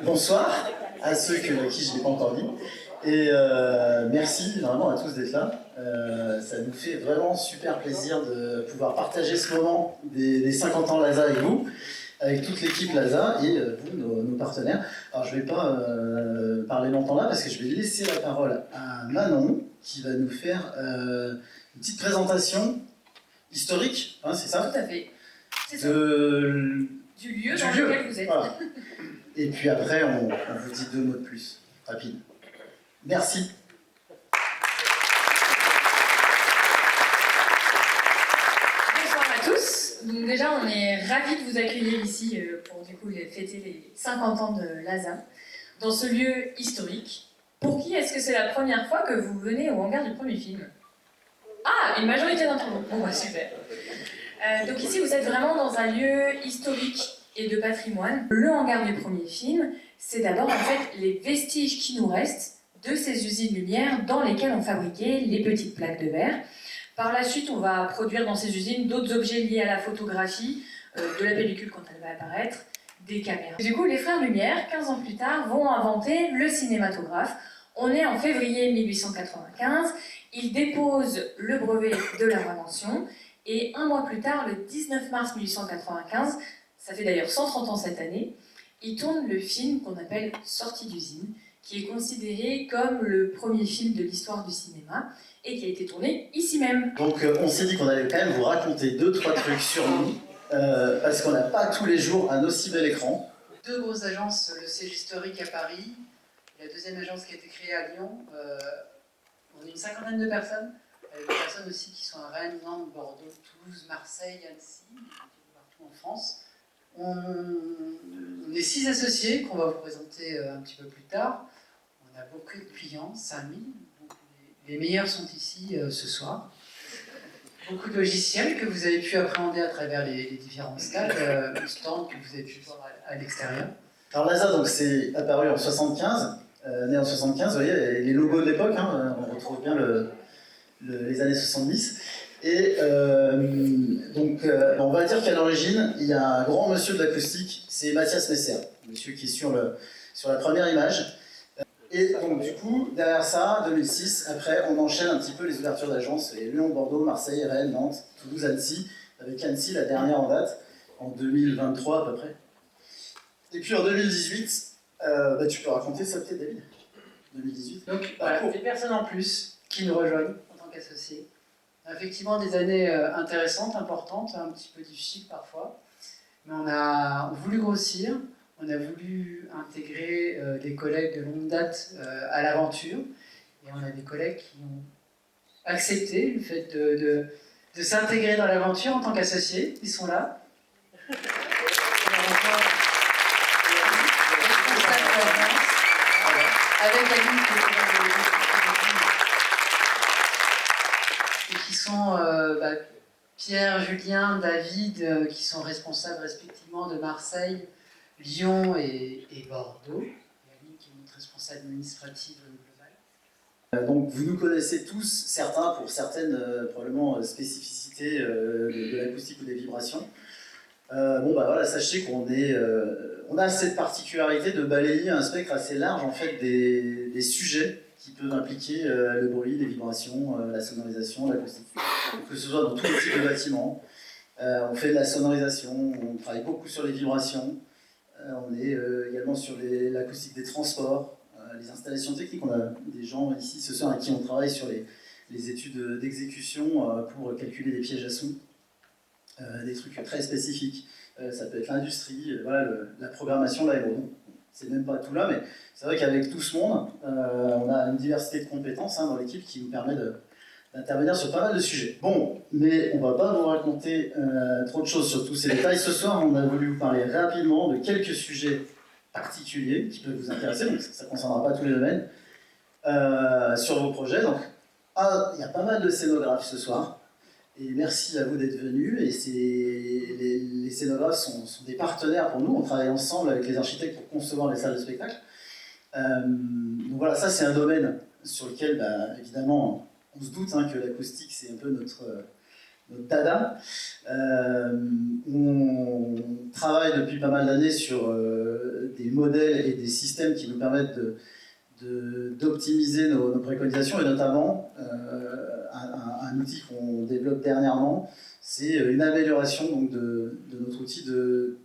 Bonsoir à ceux qui je n'ai pas encore dit. Et merci vraiment à tous d'être là. Ça nous fait vraiment super plaisir de pouvoir partager ce moment des 50 ans LASA avec vous, avec toute l'équipe LASA et vous, nos partenaires. Alors je ne vais pas parler longtemps là parce que je vais laisser la parole à Manon qui va nous faire une petite présentation historique, hein, c'est ça? Tout à fait. C'est ça. Du lieu dans lequel vous êtes. Voilà. Et puis après, on vous dit 2 mots de plus, rapide. Merci. Bonsoir à tous. Donc déjà, on est ravis de vous accueillir ici pour du coup fêter les 50 ans de LASA, dans ce lieu historique. Pour qui est-ce que c'est la première fois que vous venez au hangar du premier film? Ah, une majorité d'entre vous. Bon, bah super. Donc ici, vous êtes vraiment dans un lieu historique et de patrimoine. Le hangar du premier film, c'est d'abord en fait les vestiges qui nous restent de ces usines lumière dans lesquelles on fabriquait les petites plaques de verre. Par la suite, on va produire dans ces usines d'autres objets liés à la photographie, de la pellicule quand elle va apparaître, des caméras. Du coup, les frères Lumière, 15 ans plus tard, vont inventer le cinématographe. On est en février 1895, ils déposent le brevet de leur invention, et un mois plus tard, le 19 mars 1895, ça fait d'ailleurs 130 ans cette année, ils tournent le film qu'on appelle Sortie d'usine, qui est considéré comme le premier film de l'histoire du cinéma, et qui a été tourné ici même. Donc on s'est dit qu'on allait quand même vous raconter 2-3 trucs sur nous, parce qu'on n'a pas tous les jours un aussi bel écran. 2 grosses agences, le siège historique à Paris, la deuxième agence qui a été créée à Lyon. On est une 50aine de personnes, avec des personnes aussi qui sont à Rennes, Nantes, Bordeaux, Toulouse, Marseille, Annecy, partout en France. On est 6 associés qu'on va vous présenter un petit peu plus tard. On a beaucoup de clients, 5000, donc les meilleurs sont ici ce soir. Beaucoup de logiciels que vous avez pu appréhender à travers les différents stands que vous avez pu voir à l'extérieur. Alors LASA, donc c'est apparu en 75, né en 75, vous voyez, les logos de l'époque, hein, on retrouve bien les années 70. Et donc, on va dire qu'à l'origine, il y a un grand monsieur de l'acoustique, c'est Mathias Messer, monsieur qui est sur la première image. Et donc, du coup, derrière ça, 2006, après, on enchaîne un petit peu les ouvertures d'agences, Lyon, Bordeaux, Marseille, Rennes, Nantes, Toulouse, Annecy, avec Annecy, la dernière en date, en 2023 à peu près. Et puis en 2018, tu peux raconter ça peut-être, David? 2018. Donc, voilà, des personnes en plus qui nous rejoignent en tant qu'associés. Effectivement, des années intéressantes, importantes, un petit peu difficiles parfois. Mais on a voulu grossir, on a voulu intégrer des collègues de longue date à l'aventure. Et on a des collègues qui ont accepté le fait de s'intégrer dans l'aventure en tant qu'associés. Ils sont là. Avec Aline et qui sont Pierre, Julien, David, qui sont responsables respectivement de Marseille, Lyon et Bordeaux. Et Aline qui est notre responsable administrative globale. Donc vous nous connaissez tous, certains pour certaines probablement spécificités de l'acoustique ou des vibrations. Voilà, sachez qu'on on a cette particularité de balayer un spectre assez large en fait des sujets qui peuvent impliquer le bruit, les vibrations, la sonorisation, l'acoustique. Que ce soit dans tous les types de bâtiments. On fait de la sonorisation, on travaille beaucoup sur les vibrations. On est également sur l'acoustique des transports, les installations techniques. On a des gens ici ce soir avec qui on travaille sur les études d'exécution pour calculer les pièges à son. Des trucs très spécifiques. Ça peut être l'industrie, voilà, la programmation, l'aérodrome. C'est même pas tout là, mais c'est vrai qu'avec tout ce monde, on a une diversité de compétences dans l'équipe qui nous permet d'intervenir sur pas mal de sujets. Bon, mais on va pas vous raconter trop de choses sur tous ces détails. Ce soir, on a voulu vous parler rapidement de quelques sujets particuliers qui peuvent vous intéresser, donc ça ne concernera pas tous les domaines, sur vos projets. Donc, il y a pas mal de scénographes ce soir. Et merci à vous d'être venus. Et les scénographes sont des partenaires pour nous. On travaille ensemble avec les architectes pour concevoir les salles de spectacle. Donc voilà, ça c'est un domaine sur lequel, évidemment, on se doute que l'acoustique c'est un peu notre dada. On travaille depuis pas mal d'années sur des modèles et des systèmes qui nous permettent d'optimiser nos préconisations, et notamment un outil qu'on développe dernièrement, c'est une amélioration donc, de notre outil de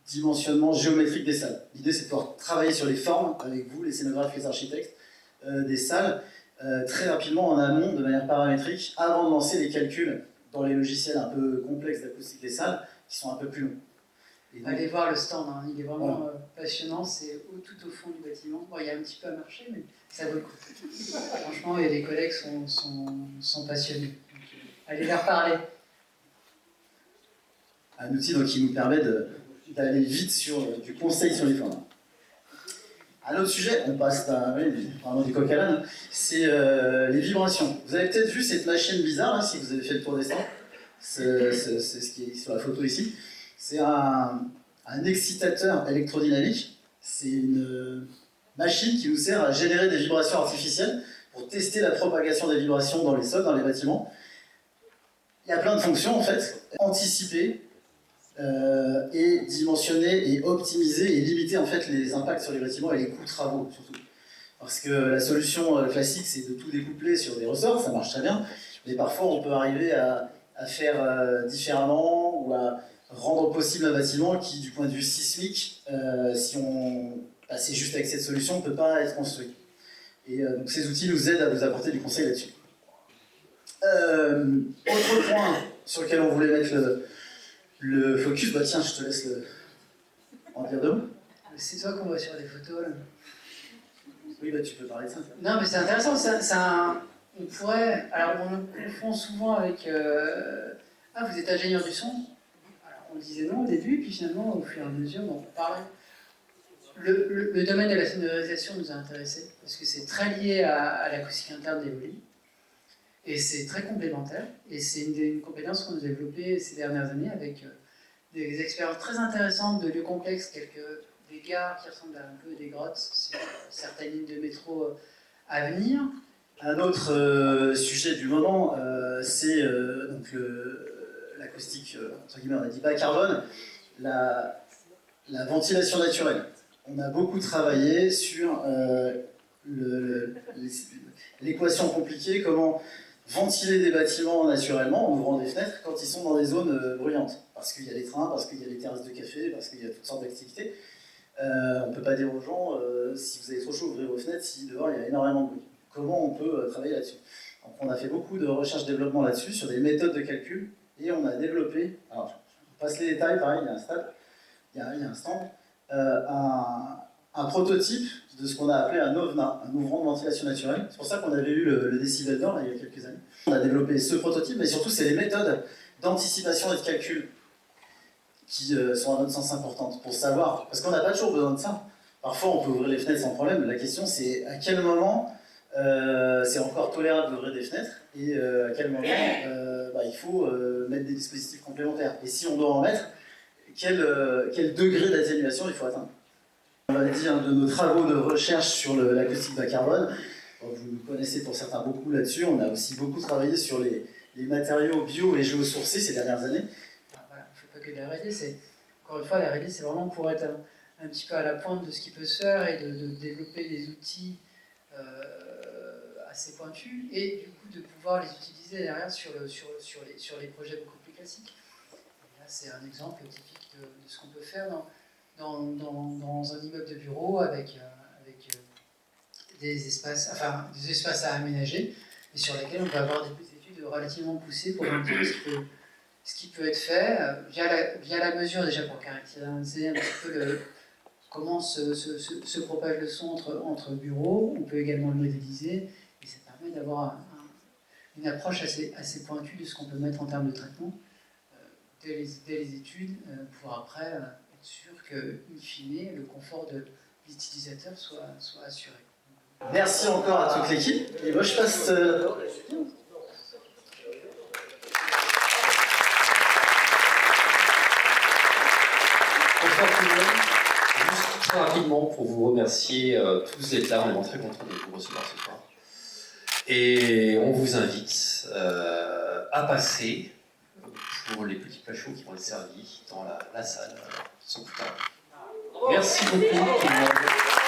dimensionnement géométrique des salles. L'idée, c'est de pouvoir travailler sur les formes avec vous, les scénographes, les architectes, des salles, très rapidement en amont, de manière paramétrique, avant de lancer les calculs dans les logiciels un peu complexes d'acoustique des salles, qui sont un peu plus longs. Donc, allez voir le stand, hein. Il est vraiment passionnant, c'est tout au fond du bâtiment. Bon, il y a un petit peu à marcher, mais ça vaut le coup. Franchement, et les collègues sont passionnés. Donc, allez leur parler. Un outil donc, qui nous permet d'aller vite sur du conseil sur les formes. Un autre sujet, on passe vraiment du coq à l'âne, c'est les vibrations. Vous avez peut-être vu cette machine bizarre, hein, si vous avez fait le tour des stands. C'est ce qui est sur la photo ici. C'est un excitateur électrodynamique. C'est une machine qui nous sert à générer des vibrations artificielles pour tester la propagation des vibrations dans les sols, dans les bâtiments. Il y a plein de fonctions en fait. Anticiper, et dimensionner et optimiser et limiter en fait les impacts sur les bâtiments et les coûts de travaux surtout. Parce que la solution classique c'est de tout découpler sur des ressorts, ça marche très bien, mais parfois on peut arriver à faire différemment ou à rendre possible un bâtiment qui du point de vue sismique, si on passait juste avec cette solution, ne peut pas être construit. Et donc ces outils nous aident à vous apporter du conseil là-dessus. Autre point sur lequel on voulait mettre le focus, bah tiens, je te laisse en dire deux mots. C'est toi qu'on voit sur les photos là. Oui, bah tu peux parler de ça. Non, mais c'est intéressant. On pourrait. Alors, on le confond souvent avec. Ah, vous êtes ingénieur du son. Alors, on disait non au début, puis finalement, au fur et à mesure, on parlait. Le domaine de la sonorisation nous a intéressés, parce que c'est très lié à l'acoustique interne des volis. Et c'est très complémentaire, et c'est une compétence qu'on a développée ces dernières années avec des expériences très intéressantes de lieux complexes, des gares qui ressemblent à un peu des grottes, sur certaines lignes de métro à venir. Un autre sujet du moment, c'est donc l'acoustique, entre guillemets, on a dit bas carbone, la ventilation naturelle. On a beaucoup travaillé sur l'équation compliquée, comment ventiler des bâtiments naturellement en ouvrant des fenêtres quand ils sont dans des zones bruyantes. Parce qu'il y a les trains, parce qu'il y a les terrasses de café, parce qu'il y a toutes sortes d'activités. On ne peut pas dire aux gens, si vous avez trop chaud, ouvrez vos fenêtres, si dehors il y a énormément de bruit. Comment on peut travailler là-dessus? Donc on a fait beaucoup de recherche-développement là-dessus, sur des méthodes de calcul, et on a développé, alors je passe les détails, pareil, il y a un stand, un prototype de ce qu'on a appelé un OVNA, un ouvrant de ventilation naturelle. C'est pour ça qu'on avait eu le décibel d'or il y a quelques années. On a développé ce prototype, mais surtout c'est les méthodes d'anticipation et de calcul qui sont à notre sens importantes pour savoir, parce qu'on n'a pas toujours besoin de ça. Parfois on peut ouvrir les fenêtres sans problème, la question c'est à quel moment c'est encore tolérable d'ouvrir des fenêtres et à quel moment il faut mettre des dispositifs complémentaires. Et si on doit en mettre, quel degré d'atténuation il faut atteindre. On va dire de nos travaux de recherche sur l'acoustique bas carbone. Vous nous connaissez pour certains beaucoup là-dessus. On a aussi beaucoup travaillé sur les matériaux bio et géosourcés ces dernières années. Voilà, il ne faut pas que de la R&D. Encore une fois, la R&D, c'est vraiment pour être un petit peu à la pointe de ce qui peut se faire et de développer des outils assez pointus et du coup de pouvoir les utiliser derrière sur les projets beaucoup plus classiques. Et là, c'est un exemple typique de ce qu'on peut faire dans un immeuble de bureau avec des espaces à aménager et sur lesquels on peut avoir des études relativement poussées pour montrer ce qui peut être fait via la mesure déjà pour caractériser un petit peu comment se propage le son entre bureaux. On peut également le modéliser et ça permet d'avoir une approche assez pointue de ce qu'on peut mettre en termes de traitement dès les études pour après être sûr que, in fine, le confort de l'utilisateur soit assuré. Merci encore à toute l'équipe. Et moi je passe. Bonsoir tout le monde. Juste très rapidement pour vous remercier tous d'être là. On est vraiment très contents de vous recevoir ce soir. Et on vous invite à passer pour les petits plats chauds qui vont être servis dans la salle, sans plus tarder. Merci beaucoup tout le monde.